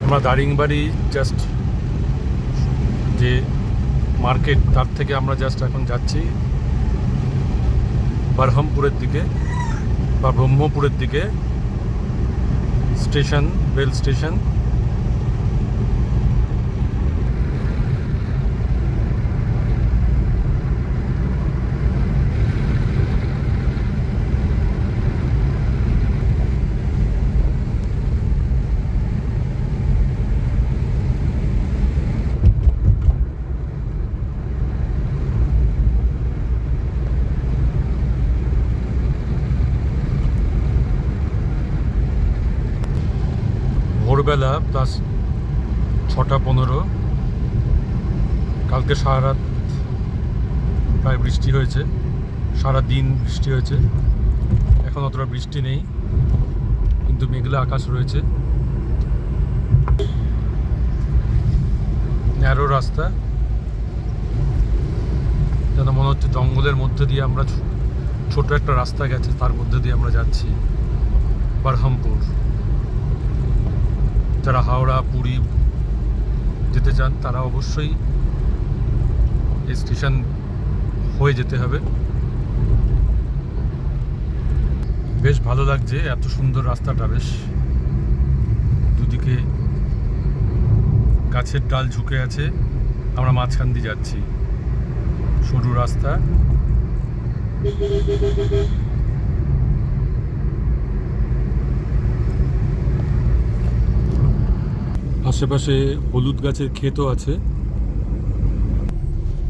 আমরা দারিংবাড়ি জাস্ট যে মার্কেট তার থেকে আমরা জাস্ট এখন যাচ্ছি বরহমপুরের দিকে বা ব্রহ্মপুরের দিকে স্টেশন, রেল স্টেশন। ভোরবেলা প্লাস 6:15। কালকে সারা রাত প্রায় বৃষ্টি হয়েছে, সারা দিন বৃষ্টি হয়েছে। এখন অতটা বৃষ্টি নেই, কিন্তু মেঘলা আকাশ রয়েছে। ন্যারো রাস্তা, যেন মনে হচ্ছে জঙ্গলের মধ্যে দিয়ে আমরা ছোট একটা রাস্তা গেছে, তার মধ্যে দিয়ে আমরা যাচ্ছি বরহমপুর। যারা হাওড়া পুরী যেতে চান তারা অবশ্যই এই স্টেশন হয়ে যেতে হবে। বেশ ভালো লাগছে, এত সুন্দর রাস্তাটা। বেশ দুদিকে গাছের ডাল ঝুঁকে আছে, আমরা মাঝখান দিয়ে যাচ্ছি, সরু রাস্তা। আশেপাশে হলুদ গাছের ক্ষেতও আছে।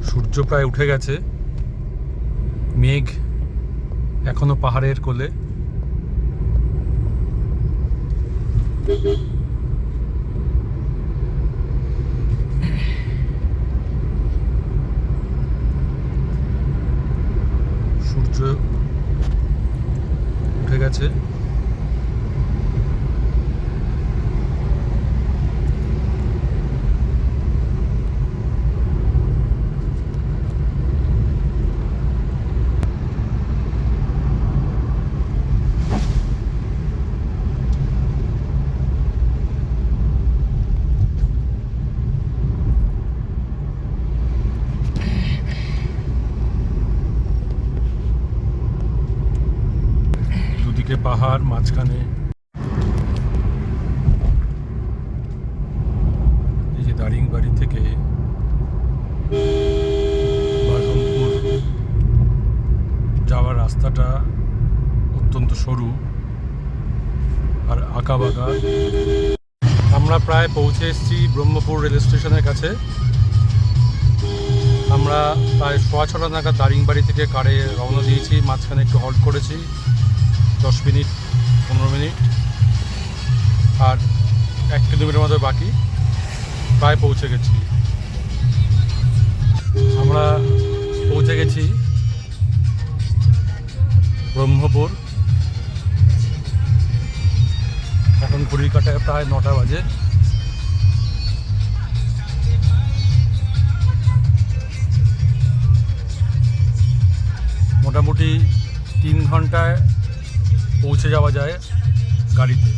সূর্য প্রায় উঠে গেছে, মেঘ এখনো পাহাড়ের কোলে। সূর্য উঠে গেছে। দুদিকে পাহাড়, মাঝখানে এই যে দারিংবাড়ি থেকে বরহমপুর যাওয়ার রাস্তাটা অত্যন্ত সরু আর আঁকাবাঁকা। আমরা প্রায় পৌঁছে এসেছি ব্রহ্মপুর রেল স্টেশনের কাছে। আমরা প্রায় 6:15 নাগাদ দারিংবাড়ি থেকে কারে রওনা দিয়েছি। মাঝখানে একটু হল্ট করেছি 10 মিনিট 15 মিনিট, আর 1 কিলোমিটার মতো বাকি, প্রায় পৌঁছে গেছি। আমরা পৌঁছে গেছি ব্রহ্মপুর। এখন ঘড়ির কাঁটায় প্রায় 9টা বাজে। মোটামুটি 3 ঘন্টায় পৌঁছে যাওয়া যায় গাড়িতে।